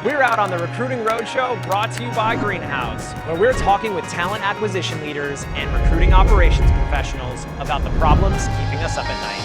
We're out on the Recruiting Roadshow brought to you by Greenhouse, where we're talking with talent acquisition leaders and recruiting operations professionals about the problems keeping us up at night.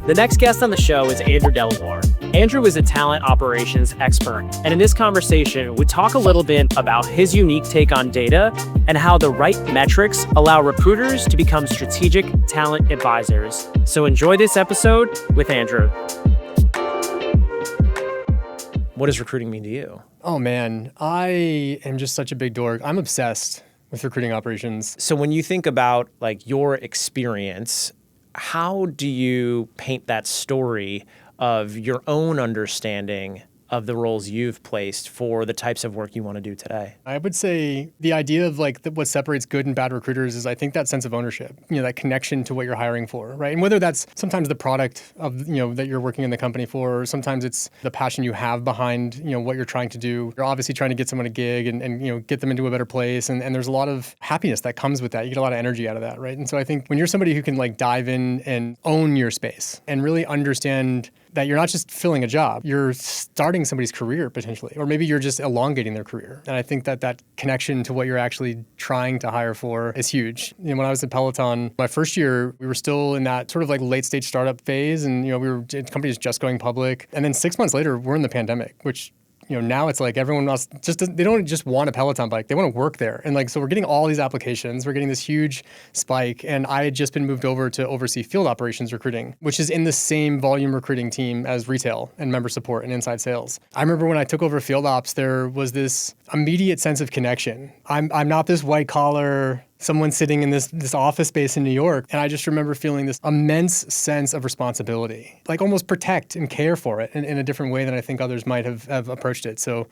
The next guest on the show is Andrew Delabar. Andrew is a talent operations expert, and in this conversation, we talk a little bit about his unique take on data and how the right metrics allow recruiters to become strategic talent advisors. So enjoy this episode with Andrew. What does recruiting mean to you? Oh man, I am just such a big dork. I'm obsessed with recruiting operations. So when you think about like your experience, how do you paint that story of your own understanding of the roles you've placed for the types of work you want to do today? I would say the idea of what separates good and bad recruiters is I think that sense of ownership, that connection to what you're hiring for, right? And whether that's sometimes the product of, that you're working in the company for, or sometimes it's the passion you have behind, what you're trying to do. You're obviously trying to get someone a gig and get them into a better place. And there's a lot of happiness that comes with that. You get a lot of energy out of that, right? And so I think when you're somebody who can dive in and own your space and really understand that you're not just filling a job, you're starting somebody's career potentially, or maybe you're just elongating their career. And I think that connection to what you're actually trying to hire for is huge. When I was at Peloton, my first year, we were still in that sort of late stage startup phase, and the company was just going public. And then 6 months later, we're in the pandemic, which now it's everyone else they don't just want a Peloton bike, they want to work there. And so we're getting all these applications, we're getting this huge spike. And I had just been moved over to oversee field operations recruiting, which is in the same volume recruiting team as retail and member support and inside sales. I remember when I took over field ops, there was this immediate sense of connection. I'm not this white collar someone sitting in this office space in New York. And I just remember feeling this immense sense of responsibility, almost protect and care for it in a different way than I think others might have approached it. So,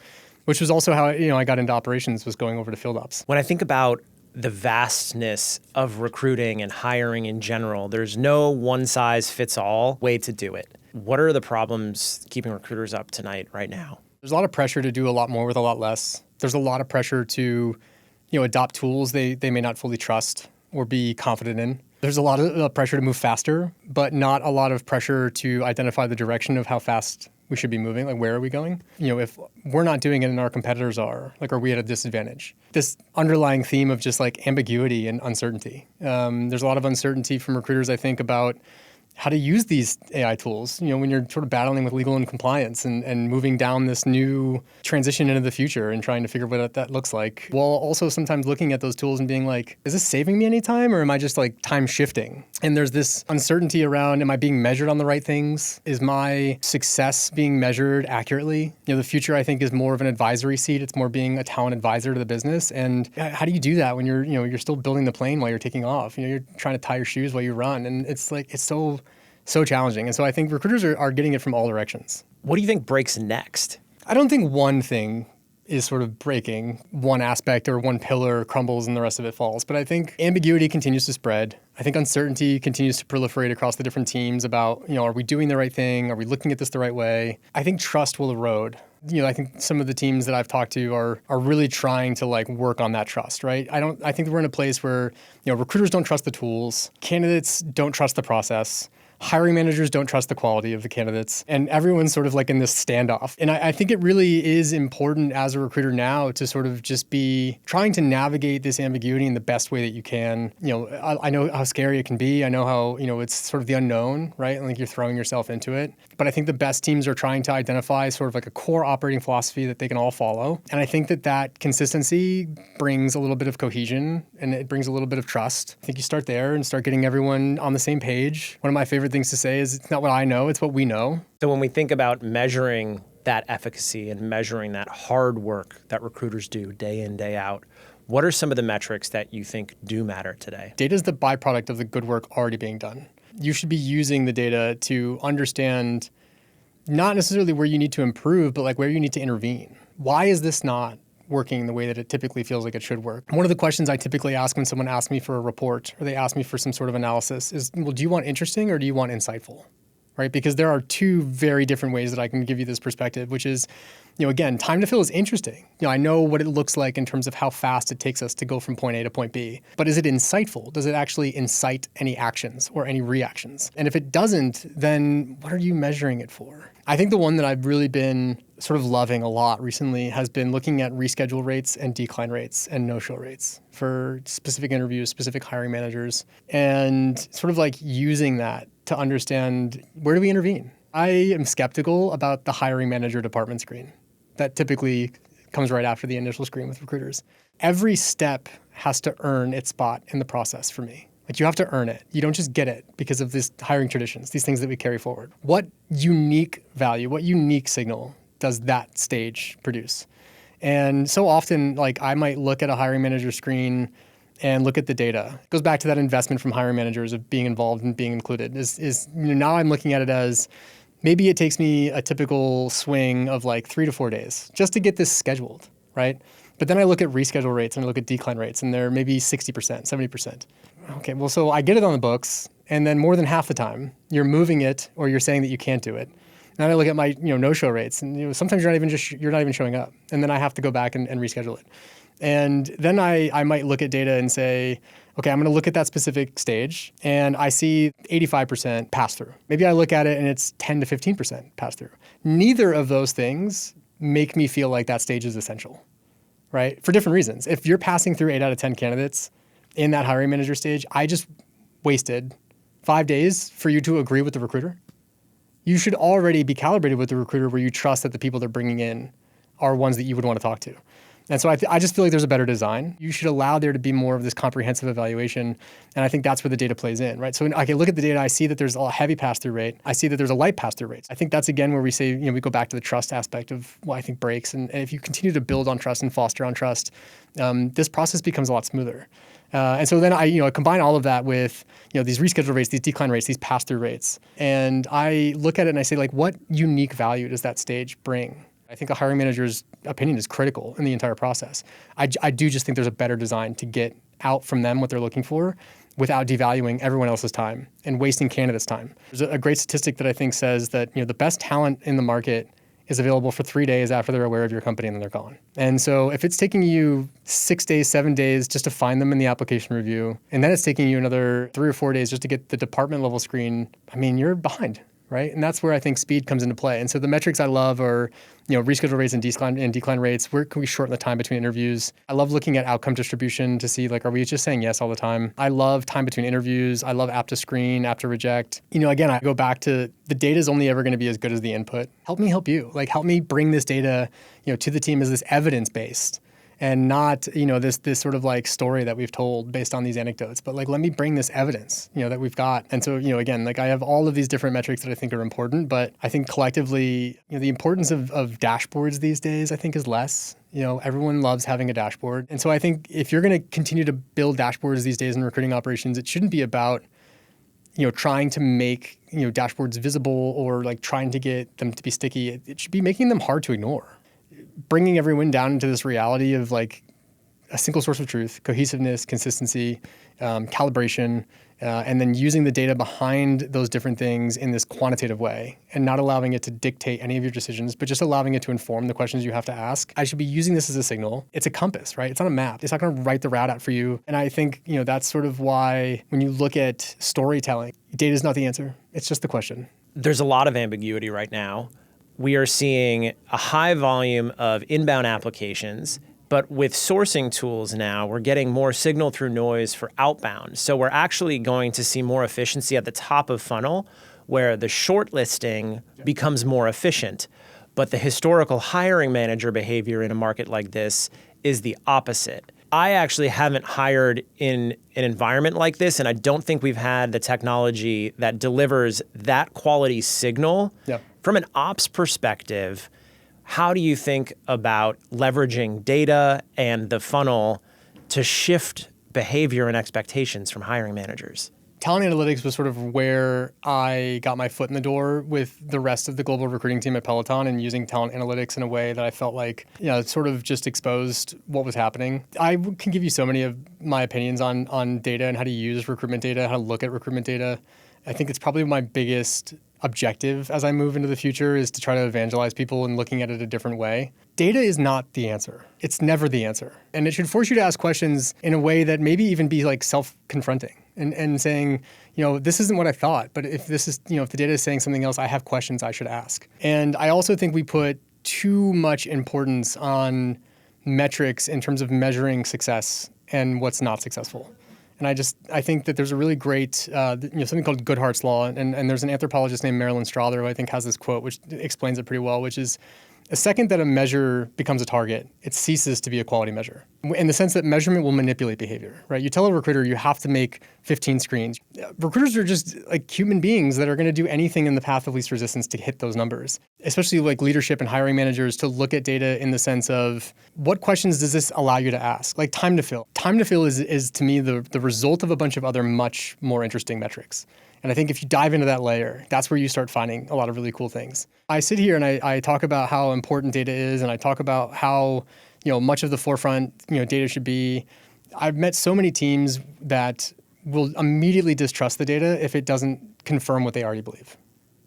which was also how I got into operations, was going over to field ops. When I think about the vastness of recruiting and hiring in general, there's no one size fits all way to do it. What are the problems keeping recruiters up tonight right now? There's a lot of pressure to do a lot more with a lot less. There's a lot of pressure to adopt tools they may not fully trust or be confident in. There's a lot of pressure to move faster, but not a lot of pressure to identify the direction of how fast we should be moving. Where are we going? If we're not doing it and our competitors are we at a disadvantage? This underlying theme of just ambiguity and uncertainty. There's a lot of uncertainty from recruiters, I think, about how to use these AI tools, when you're sort of battling with legal and compliance and moving down this new transition into the future and trying to figure what that looks like, while also sometimes looking at those tools and being is this saving me any time, or am I just time shifting? And there's this uncertainty around, am I being measured on the right things? Is my success being measured accurately? The future, I think, is more of an advisory seat. It's more being a talent advisor to the business. And how do you do that when you're still building the plane while you're taking off? You're trying to tie your shoes while you run. And it's so challenging. And so I think recruiters are getting it from all directions. What do you think breaks next? I don't think one thing is sort of breaking, one aspect or one pillar crumbles and the rest of it falls. But I think ambiguity continues to spread. I think uncertainty continues to proliferate across the different teams about, are we doing the right thing? Are we looking at this the right way? I think trust will erode. I think some of the teams that I've talked to are really trying to work on that trust, right? I think we're in a place where, recruiters don't trust the tools, candidates don't trust the process, hiring managers don't trust the quality of the candidates, and everyone's sort of in this standoff. And I think it really is important as a recruiter now to sort of just be trying to navigate this ambiguity in the best way that you can. I know how scary it can be. I know how, it's sort of the unknown, right? And you're throwing yourself into it. But I think the best teams are trying to identify sort of a core operating philosophy that they can all follow. And I think that consistency brings a little bit of cohesion and it brings a little bit of trust. I think you start there and start getting everyone on the same page. One of my favorite things to say is it's not what I know, it's what we know. So when we think about measuring that efficacy and measuring that hard work that recruiters do day in, day out, what are some of the metrics that you think do matter today? Data is the byproduct of the good work already being done. You should be using the data to understand not necessarily where you need to improve, but like where you need to intervene. Why is this not working the way that it typically feels like it should work? One of the questions I typically ask when someone asks me for a report or they ask me for some sort of analysis is, well, do you want interesting or do you want insightful? Right? Because there are two very different ways that I can give you this perspective, which is, again, time to fill is interesting. I know what it looks like in terms of how fast it takes us to go from point A to point B. But is it insightful? Does it actually incite any actions or any reactions? And if it doesn't, then what are you measuring it for? I think the one that I've really been sort of loving a lot recently has been looking at reschedule rates and decline rates and no-show rates for specific interviews, specific hiring managers, and sort of like using that to understand where do we intervene. I am skeptical about the hiring manager department screen. That typically comes right after the initial screen with recruiters. Every step has to earn its spot in the process for me. Like you have to earn it. You don't just get it because of these hiring traditions, these things that we carry forward. What unique value, what unique signal does that stage produce? And so often, like I might look at a hiring manager screen and look at the data. It goes back to that investment from hiring managers of being involved and being included. Now I'm looking at it as maybe it takes me a typical swing of like 3 to 4 days just to get this scheduled, right? But then I look at reschedule rates and I look at decline rates and they're maybe 60%, 70%. Okay, well, so I get it on the books and then more than half the time you're moving it or you're saying that you can't do it. And I look at my no-show rates and sometimes you're not even showing up. And then I have to go back and reschedule it. And then I might look at data and say, okay, I'm going to look at that specific stage and I see 85% pass through. Maybe I look at it and it's 10 to 15% pass through. Neither of those things make me feel like that stage is essential, right? For different reasons. If you're passing through 8 out of 10 candidates in that hiring manager stage, I just wasted 5 days for you to agree with the recruiter. You should already be calibrated with the recruiter where you trust that the people they're bringing in are ones that you would want to talk to. And so I just feel like there's a better design. You should allow there to be more of this comprehensive evaluation. And I think that's where the data plays in, right? So when I can look at the data, I see that there's a heavy pass-through rate. I see that there's a light pass-through rate. I think that's, again, where we say, we go back to the trust aspect of what I think breaks. And if you continue to build on trust and foster on trust, this process becomes a lot smoother. And so then I combine all of that with, these reschedule rates, these decline rates, these pass-through rates. And I look at it and I say, like, what unique value does that stage bring? I think a hiring manager's opinion is critical in the entire process. I do just think there's a better design to get out from them what they're looking for without devaluing everyone else's time and wasting candidates' time. There's a great statistic that I think says that the best talent in the market is available for 3 days after they're aware of your company and then they're gone. And so if it's taking you 6 days, 7 days just to find them in the application review, and then it's taking you another 3 or 4 days just to get the department level screen, you're behind. Right? And that's where I think speed comes into play. And so the metrics I love are, reschedule rates and decline rates. Where can we shorten the time between interviews? I love looking at outcome distribution to see, are we just saying yes all the time? I love time between interviews. I love app to screen, app to reject. Again, I go back to the data is only ever going to be as good as the input. Help me help you. Help me bring this data, to the team as this evidence-based. And not, this sort of story that we've told based on these anecdotes, but let me bring this evidence, that we've got. And so, again, I have all of these different metrics that I think are important, but I think collectively, the importance of dashboards these days, I think is less. Everyone loves having a dashboard. And so I think if you're going to continue to build dashboards these days in recruiting operations, it shouldn't be about, trying to make, dashboards visible or trying to get them to be sticky. It should be making them hard to ignore. Bringing everyone down into this reality of a single source of truth, cohesiveness, consistency, calibration, and then using the data behind those different things in this quantitative way and not allowing it to dictate any of your decisions, but just allowing it to inform the questions you have to ask. I should be using this as a signal. It's a compass, right? It's not a map. It's not going to write the route out for you. And I think, that's sort of why when you look at storytelling, data is not the answer. It's just the question. There's a lot of ambiguity right now. We are seeing a high volume of inbound applications, but with sourcing tools now, we're getting more signal through noise for outbound. So we're actually going to see more efficiency at the top of funnel where the shortlisting becomes more efficient. But the historical hiring manager behavior in a market like this is the opposite. I actually haven't hired in an environment like this, and I don't think we've had the technology that delivers that quality signal. Yep. From an ops perspective, how do you think about leveraging data and the funnel to shift behavior and expectations from hiring managers? talent analytics was sort of where I got my foot in the door with the rest of the global recruiting team at Peloton and using talent analytics in a way that I felt like, it sort of just exposed what was happening. I can give you so many of my opinions on data and how to use recruitment data, how to look at recruitment data. I think it's probably my biggest objective as I move into the future is to try to evangelize people and looking at it a different way. Data is not the answer. It's never the answer. And it should force you to ask questions in a way that maybe even be like self-confronting and saying, this isn't what I thought, but if this is, if the data is saying something else, I have questions I should ask. And I also think we put too much importance on metrics in terms of measuring success and what's not successful. And I think that there's a really great, something called Goodhart's Law, and there's an anthropologist named Marilyn Strother who I think has this quote which explains it pretty well, which is, the second that a measure becomes a target, it ceases to be a quality measure. In the sense that measurement will manipulate behavior, right? You tell a recruiter you have to make 15 screens. Recruiters are just like human beings that are going to do anything in the path of least resistance to hit those numbers, especially like leadership and hiring managers to look at data in the sense of what questions does this allow you to ask? Like time to fill. Time to fill is to me the result of a bunch of other much more interesting metrics. And I think if you dive into that layer, that's where you start finding a lot of really cool things. I sit here and I talk about how important data is, and I talk about how much of the forefront data should be. I've met so many teams that will immediately distrust the data if it doesn't confirm what they already believe.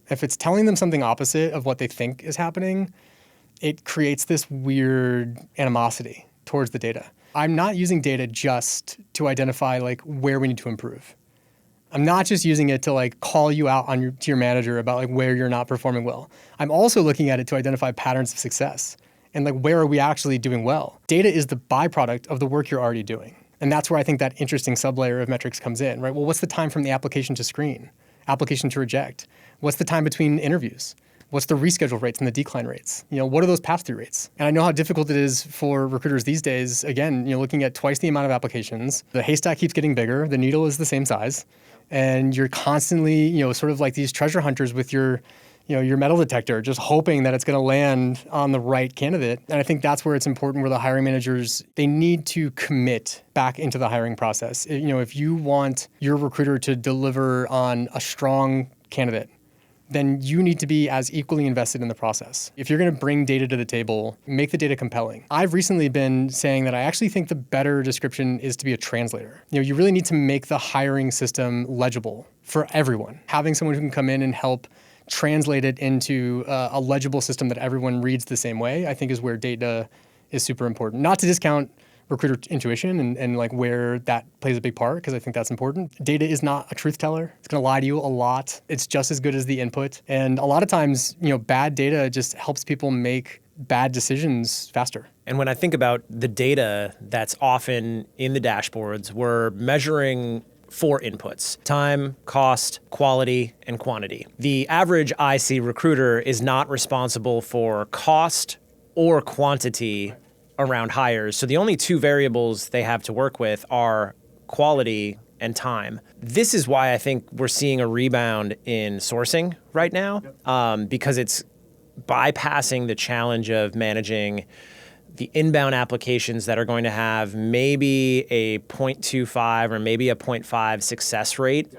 If it's telling them something opposite of what they think is happening, it creates this weird animosity towards the data. I'm not using data just to identify like where we need to improve. I'm not just using it to like call you out to your manager about like where you're not performing well. I'm also looking at it to identify patterns of success and like where are we actually doing well. Data is the byproduct of the work you're already doing. And that's where I think that interesting sublayer of metrics comes in, right? Well, what's the time from the application to screen, application to reject? What's the time between interviews? What's the reschedule rates and the decline rates? What are those pass-through rates? And I know how difficult it is for recruiters these days. Again, looking at twice the amount of applications, the haystack keeps getting bigger, the needle is the same size. And you're constantly, sort of like these treasure hunters with your metal detector, just hoping that it's going to land on the right candidate. And I think that's where it's important where the hiring managers, they need to commit back into the hiring process. If you want your recruiter to deliver on a strong candidate, then you need to be as equally invested in the process. If you're going to bring data to the table, make the data compelling. I've recently been saying that I actually think the better description is to be a translator. You really need to make the hiring system legible for everyone. Having someone who can come in and help translate it into a legible system that everyone reads the same way, I think is where data is super important. Not to discount recruiter intuition and like where that plays a big part, because I think that's important. Data is not a truth teller. It's going to lie to you a lot. It's just as good as the input. And a lot of times, bad data just helps people make bad decisions faster. And when I think about the data that's often in the dashboards, we're measuring 4 inputs: time, cost, quality, and quantity. The average IC recruiter is not responsible for cost or quantity around hires. So the only 2 variables they have to work with are quality and time. This is why I think we're seeing a rebound in sourcing right now, because it's bypassing the challenge of managing the inbound applications that are going to have maybe a 0.25 or maybe a 0.5 success rate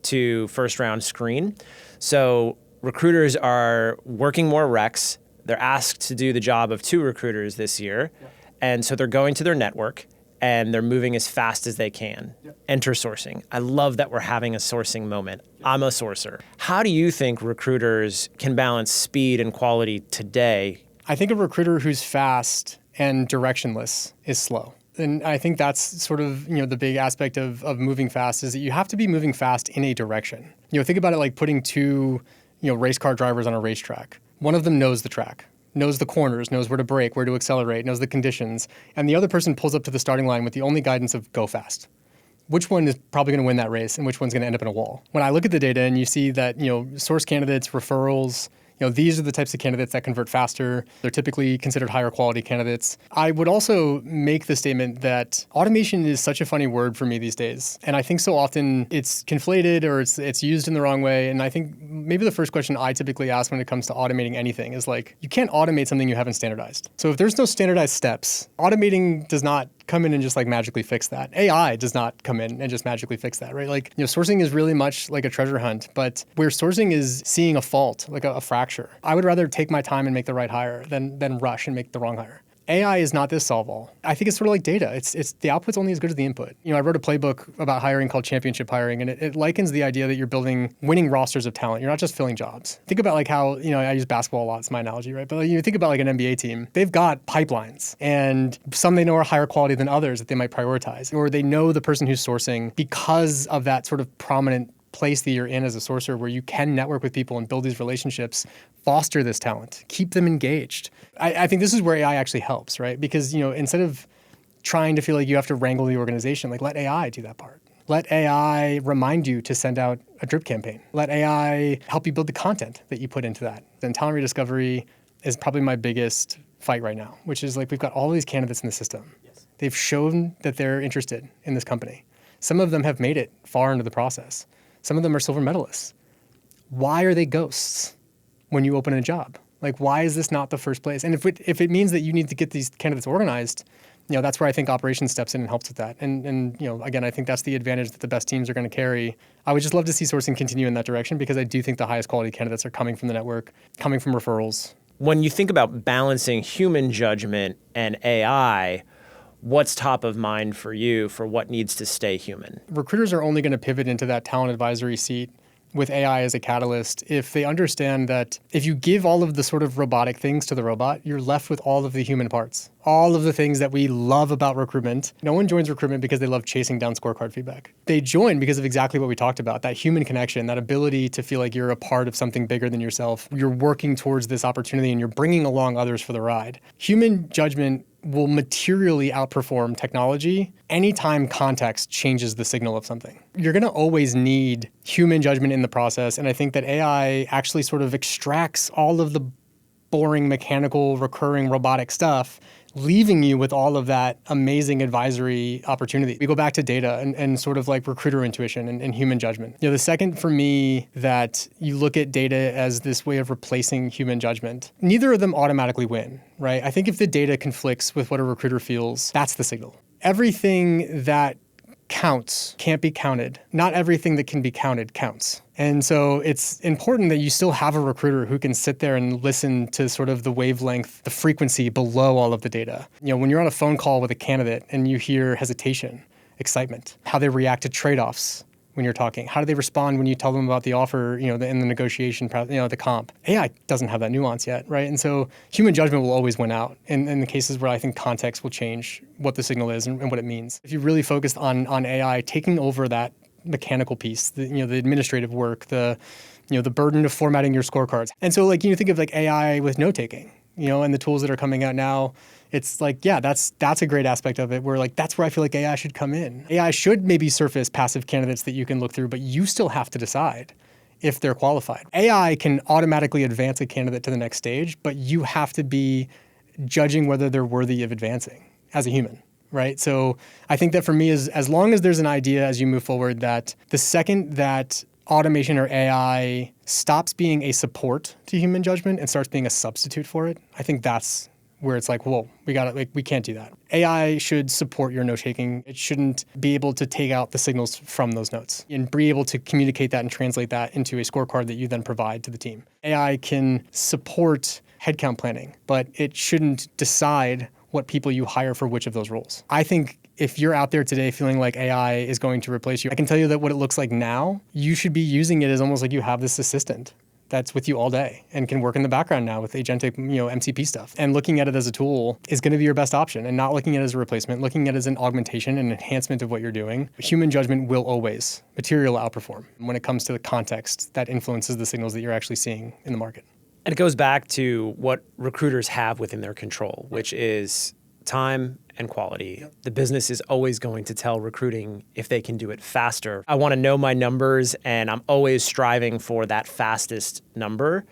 to first round screen. So recruiters are working more recs. They're asked to do the job of 2 recruiters this year. And so they're going to their network and they're moving as fast as they can. Enter sourcing. I love that we're having a sourcing moment. I'm a sourcer. How do you think recruiters can balance speed and quality today? I think a recruiter who's fast and directionless is slow. And I think that's sort of, the big aspect of moving fast is that you have to be moving fast in a direction. Think about it like putting 2, race car drivers on a racetrack. One of them knows the track, knows the corners, knows where to brake, where to accelerate, knows the conditions. And the other person pulls up to the starting line with the only guidance of go fast. Which one is probably going to win that race and which one's going to end up in a wall? When I look at the data and you see that, source candidates, referrals, these are the types of candidates that convert faster. They're typically considered higher quality candidates. I would also make the statement that automation is such a funny word for me these days. And I think so often it's conflated or it's used in the wrong way. And I think maybe the first question I typically ask when it comes to automating anything is like, you can't automate something you haven't standardized. So if there's no standardized steps, automating does not come in and just like magically fix that. AI does not come in and just magically fix that, right? Like, sourcing is really much like a treasure hunt, but where sourcing is seeing a fault, like a fracture. I would rather take my time and make the right hire than rush and make the wrong hire. AI is not this solve-all. I think it's sort of like data. It's the output's only as good as the input. I wrote a playbook about hiring called Championship Hiring, and it likens the idea that you're building winning rosters of talent. You're not just filling jobs. Think about like how, I use basketball a lot, it's my analogy, right? But like, you think about like an NBA team, they've got pipelines, and some they know are higher quality than others that they might prioritize, or they know the person who's sourcing because of that sort of prominent place that you're in as a sourcer where you can network with people and build these relationships, foster this talent, keep them engaged. I think this is where AI actually helps, right? Because, instead of trying to feel like you have to wrangle the organization, like let AI do that part. Let AI remind you to send out a drip campaign. Let AI help you build the content that you put into that. And talent rediscovery is probably my biggest fight right now, which is like we've got all these candidates in the system. Yes. They've shown that they're interested in this company. Some of them have made it far into the process. Some of them are silver medalists. Why are they ghosts when you open a job? Like, why is this not the first place? And if it means that you need to get these candidates organized, that's where I think operations steps in and helps with that. And again, I think that's the advantage that the best teams are going to carry. I would just love to see sourcing continue in that direction because I do think the highest quality candidates are coming from the network, coming from referrals. When you think about balancing human judgment and AI, what's top of mind for you for what needs to stay human? Recruiters are only going to pivot into that talent advisory seat with AI as a catalyst if they understand that if you give all of the sort of robotic things to the robot, you're left with all of the human parts, all of the things that we love about recruitment. No one joins recruitment because they love chasing down scorecard feedback. They join because of exactly what we talked about, that human connection, that ability to feel like you're a part of something bigger than yourself. You're working towards this opportunity and you're bringing along others for the ride. Human judgment will materially outperform technology anytime context changes the signal of something. You're going to always need human judgment in the process, and I think that AI actually sort of extracts all of the boring, mechanical, recurring, robotic stuff, leaving you with all of that amazing advisory opportunity. We go back to data and sort of like recruiter intuition and human judgment. The second for me that you look at data as this way of replacing human judgment, neither of them automatically win, right? I think if the data conflicts with what a recruiter feels, that's the signal. Everything that counts can't be counted. Not everything that can be counted counts. And so it's important that you still have a recruiter who can sit there and listen to sort of the wavelength, the frequency below all of the data. When you're on a phone call with a candidate and you hear hesitation, excitement, how they react to trade-offs when you're talking, how do they respond when you tell them about the offer, in the negotiation, the comp. AI doesn't have that nuance yet, right? And so human judgment will always win out in the cases where I think context will change what the signal is and what it means. If you really focused on AI taking over that mechanical piece, the administrative work, the burden of formatting your scorecards. And so think of like AI with note-taking, and the tools that are coming out now. It's like, yeah, that's a great aspect of it where that's where I feel like AI should come in. AI should maybe surface passive candidates that you can look through, but you still have to decide if they're qualified. AI can automatically advance a candidate to the next stage, but you have to be judging whether they're worthy of advancing as a human. Right. So I think that for me is as long as there's an idea as you move forward that the second that automation or AI stops being a support to human judgment and starts being a substitute for it, I think that's where it's like, whoa, we can't do that. AI should support your note-taking. It shouldn't be able to take out the signals from those notes and be able to communicate that and translate that into a scorecard that you then provide to the team. AI can support headcount planning, but it shouldn't decide what people you hire for which of those roles. I think if you're out there today feeling like AI is going to replace you, I can tell you that what it looks like now, you should be using it as almost like you have this assistant that's with you all day and can work in the background now with agentic, MCP stuff. And looking at it as a tool is going to be your best option, and not looking at it as a replacement, looking at it as an augmentation and enhancement of what you're doing. Human judgment will always material outperform when it comes to the context that influences the signals that you're actually seeing in the market. And it goes back to what recruiters have within their control, which is time and quality. Yep. The business is always going to tell recruiting if they can do it faster. I want to know my numbers, and I'm always striving for that fastest number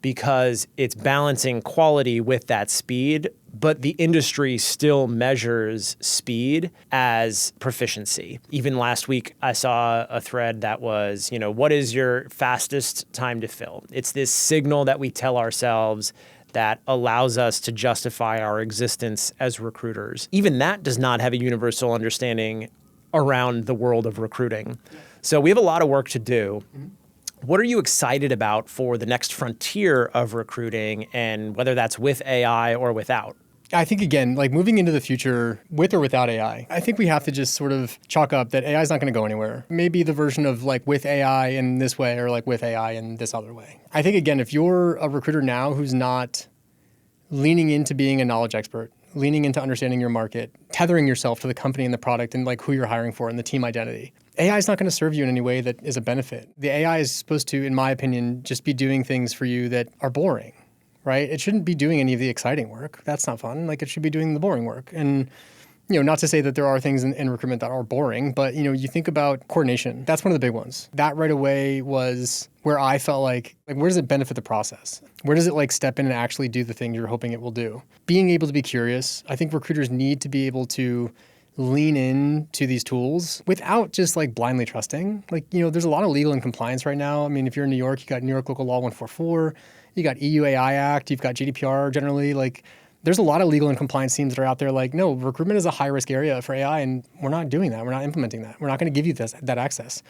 because it's balancing quality with that speed, but the industry still measures speed as proficiency. Even last week, I saw a thread that was, what is your fastest time to fill? It's this signal that we tell ourselves that allows us to justify our existence as recruiters. Even that does not have a universal understanding around the world of recruiting. So we have a lot of work to do. What are you excited about for the next frontier of recruiting, and whether that's with AI or without? I think, again, like moving into the future with or without AI, I think we have to just sort of chalk up that AI is not going to go anywhere. Maybe the version of like with AI in this way or like with AI in this other way. I think, again, if you're a recruiter now who's not leaning into being a knowledge expert, leaning into understanding your market, tethering yourself to the company and the product and like who you're hiring for and the team identity, AI is not going to serve you in any way that is a benefit. The AI is supposed to, in my opinion, just be doing things for you that are boring. Right? It shouldn't be doing any of the exciting work. That's not fun. Like it should be doing the boring work. And, not to say that there are things in recruitment that are boring, but, you think about coordination. That's one of the big ones. That right away was where I felt like where does it benefit the process? Where does it like step in and actually do the thing you're hoping it will do? Being able to be curious. I think recruiters need to be able to lean in to these tools without just like blindly trusting. Like, there's a lot of legal and compliance right now. I mean, if you're in New York, you got New York Local Law 144, you got EU AI Act, you've got GDPR generally. Like, there's a lot of legal and compliance teams that are out there like, no, recruitment is a high risk area for AI and we're not doing that. We're not implementing that. We're not going to give you that access.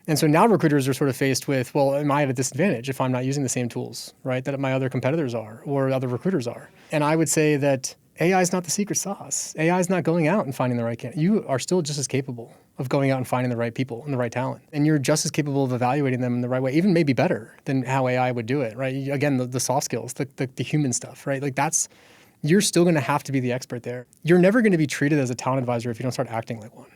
And so now recruiters are sort of faced with, well, am I at a disadvantage if I'm not using the same tools, right, that my other competitors are or other recruiters are? And I would say that AI is not the secret sauce. AI is not going out and finding the right candidate. You are still just as capable of going out and finding the right people and the right talent. And you're just as capable of evaluating them in the right way, even maybe better than how AI would do it, right? Again, the soft skills, the human stuff, right? Like you're still going to have to be the expert there. You're never going to be treated as a talent advisor if you don't start acting like one.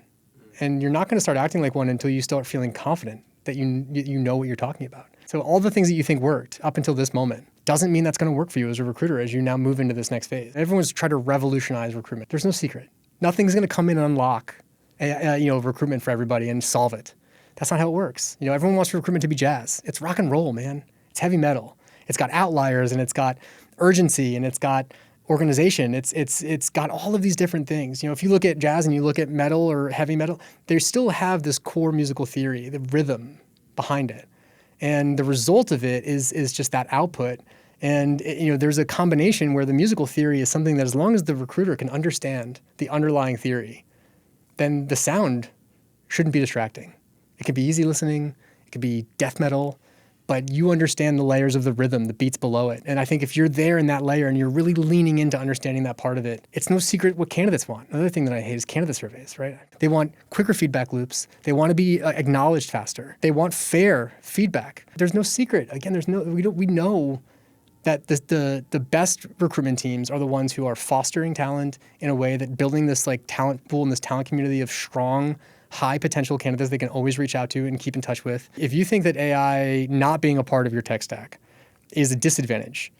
And you're not going to start acting like one until you start feeling confident that you know what you're talking about. So all the things that you think worked up until this moment doesn't mean that's going to work for you as a recruiter as you now move into this next phase. Everyone's trying to revolutionize recruitment. There's no secret. Nothing's going to come in and unlock recruitment for everybody and solve it. That's not how it works. Everyone wants recruitment to be jazz. It's rock and roll, man. It's heavy metal. It's got outliers and it's got urgency and it's got organization. It's got all of these different things. If you look at jazz and you look at metal or heavy metal, they still have this core musical theory, the rhythm behind it. And the result of it is just that output. And there's a combination where the musical theory is something that as long as the recruiter can understand the underlying theory, then the sound shouldn't be distracting. It could be easy listening, it could be death metal, but you understand the layers of the rhythm, the beats below it. And I think if you're there in that layer and you're really leaning into understanding that part of it, it's no secret what candidates want. Another thing that I hate is candidate surveys, right? They want quicker feedback loops. They want to be acknowledged faster. They want fair feedback. There's no secret. Again, we know that the best recruitment teams are the ones who are fostering talent in a way that building this like talent pool and this talent community of strong, high potential candidates they can always reach out to and keep in touch with. If you think that AI not being a part of your tech stack is a disadvantage,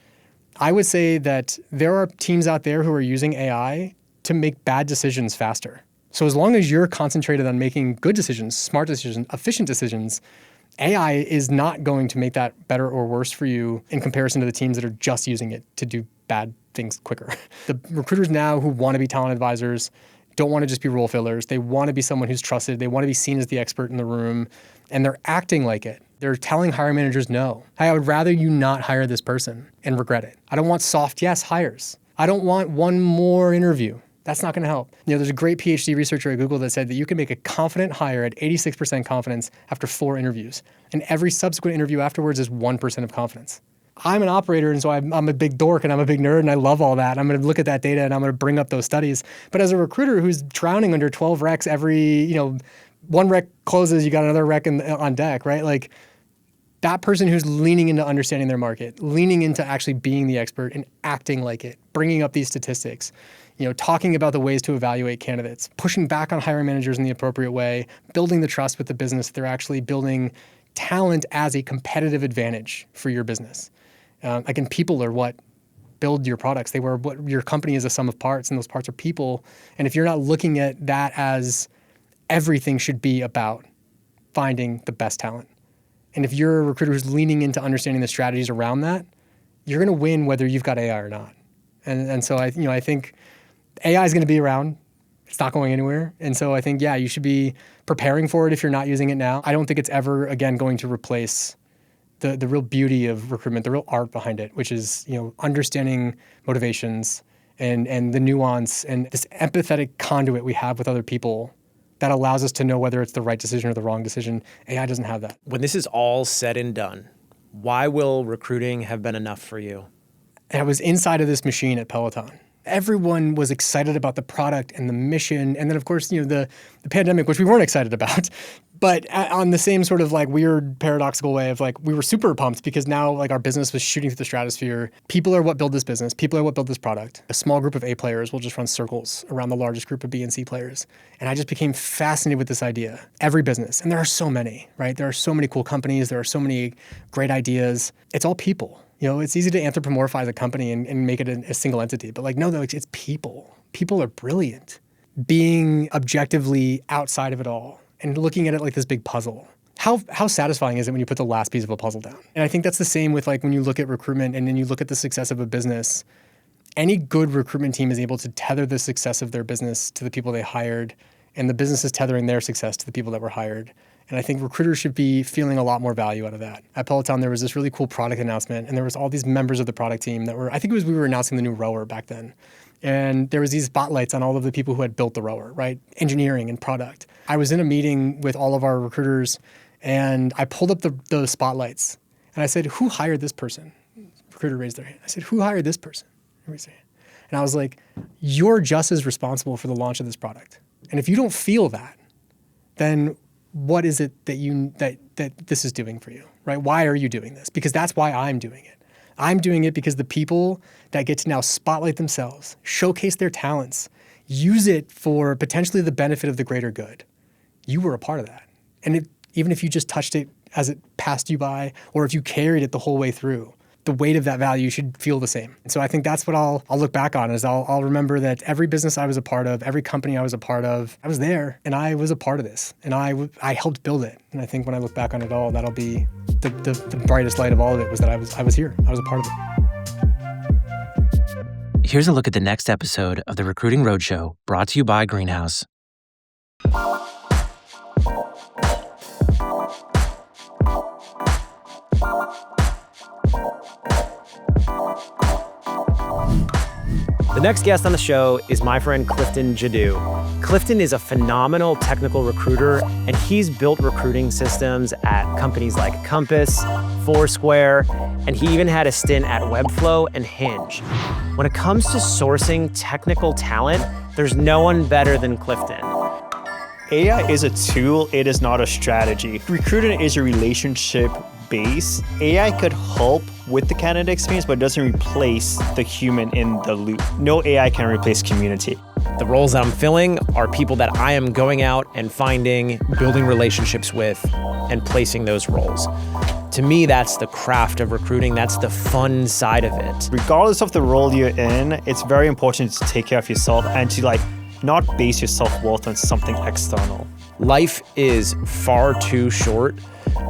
I would say that there are teams out there who are using AI to make bad decisions faster. So as long as you're concentrated on making good decisions, smart decisions, efficient decisions, AI is not going to make that better or worse for you in comparison to the teams that are just using it to do bad things quicker. The recruiters now who want to be talent advisors don't want to just be role fillers. They want to be someone who's trusted. They want to be seen as the expert in the room, and they're acting like it. They're telling hiring managers no. Hey, I would rather you not hire this person and regret it. I don't want soft yes hires. I don't want one more interview. That's not going to help. There's a great PhD researcher at Google that said that you can make a confident hire at 86% confidence after 4 interviews. And every subsequent interview afterwards is 1% of confidence. I'm an operator, and so I'm a big dork, and I'm a big nerd, and I love all that. And I'm going to look at that data, and I'm going to bring up those studies. But as a recruiter who's drowning under 12 recs every, one rec closes, you got another rec on deck, right? Like that person who's leaning into understanding their market, leaning into actually being the expert and acting like it, bringing up these statistics, talking about the ways to evaluate candidates, pushing back on hiring managers in the appropriate way, building the trust with the business. They're actually building talent as a competitive advantage for your business. Again, people are what build your products. What your company is a sum of parts, and those parts are people. And if you're not looking at that as everything should be about finding the best talent, and if you're a recruiter who's leaning into understanding the strategies around that, you're going to win whether you've got AI or not. And so I think AI is going to be around. It's not going anywhere. And so I think, you should be preparing for it if you're not using it now. I don't think it's ever, again, going to replace the real beauty of recruitment, the real art behind it, which is, understanding motivations and the nuance and this empathetic conduit we have with other people that allows us to know whether it's the right decision or the wrong decision. AI doesn't have that. When this is all said and done, why will recruiting have been enough for you? I was inside of this machine at Peloton. Everyone was excited about the product and the mission. And then, of course, the pandemic, which we weren't excited about. But on the same sort of like weird paradoxical way of like, we were super pumped because now like our business was shooting through the stratosphere. People are what build this business. People are what build this product. A small group of A players will just run circles around the largest group of B and C players. And I just became fascinated with this idea. Every business, and there are so many, right? There are so many cool companies. There are so many great ideas. It's all people. It's easy to anthropomorphize a company and make it a single entity. But like, no, it's people. People are brilliant. Being objectively outside of it all and looking at it like this big puzzle. How satisfying is it when you put the last piece of a puzzle down? And I think that's the same with like when you look at recruitment and then you look at the success of a business. Any good recruitment team is able to tether the success of their business to the people they hired, and the business is tethering their success to the people that were hired. And I think recruiters should be feeling a lot more value out of that. At Peloton, there was this really cool product announcement, and there was all these members of the product team that were, I think we were announcing the new rower back then. And there was these spotlights on all of the people who had built the rower, right? Engineering and product. I was in a meeting with all of our recruiters, and I pulled up the spotlights, and I said, who hired this person? Recruiter raised their hand. I said, who hired this person? Raised their hand. And I was like, you're just as responsible for the launch of this product. And if you don't feel that, then what is it that this is doing for you, right? Why are you doing this? Because that's why I'm doing it. I'm doing it because the people that get to now spotlight themselves, showcase their talents, use it for potentially the benefit of the greater good. You were a part of that. And even if you just touched it as it passed you by, or if you carried it the whole way through, the weight of that value should feel the same. And so I think that's what I'll look back on is I'll remember that every business I was a part of, every company I was a part of, I was there and I was a part of this and I helped build it. And I think when I look back on it all, that'll be the brightest light of all of it was that I was here. I was a part of it. Here's a look at the next episode of the Recruiting Roadshow, brought to you by Greenhouse. The next guest on the show is my friend Clifton Jadu. Clifton is a phenomenal technical recruiter, and he's built recruiting systems at companies like Compass, Foursquare, and he even had a stint at Webflow and Hinge. When it comes to sourcing technical talent, there's no one better than Clifton. AI is a tool, it is not a strategy. Recruiting is a relationship base. AI could help with the candidate experience, but it doesn't replace the human in the loop. No AI can replace community. The roles that I'm filling are people that I am going out and finding, building relationships with, and placing those roles. To me, that's the craft of recruiting. That's the fun side of it. Regardless of the role you're in, it's very important to take care of yourself and to not base your self-worth on something external. Life is far too short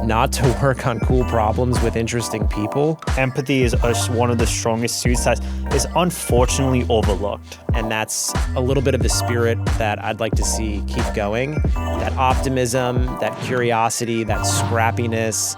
not to work on cool problems with interesting people. Empathy is one of the strongest suits that is unfortunately overlooked. And that's a little bit of the spirit that I'd like to see keep going. That optimism, that curiosity, that scrappiness.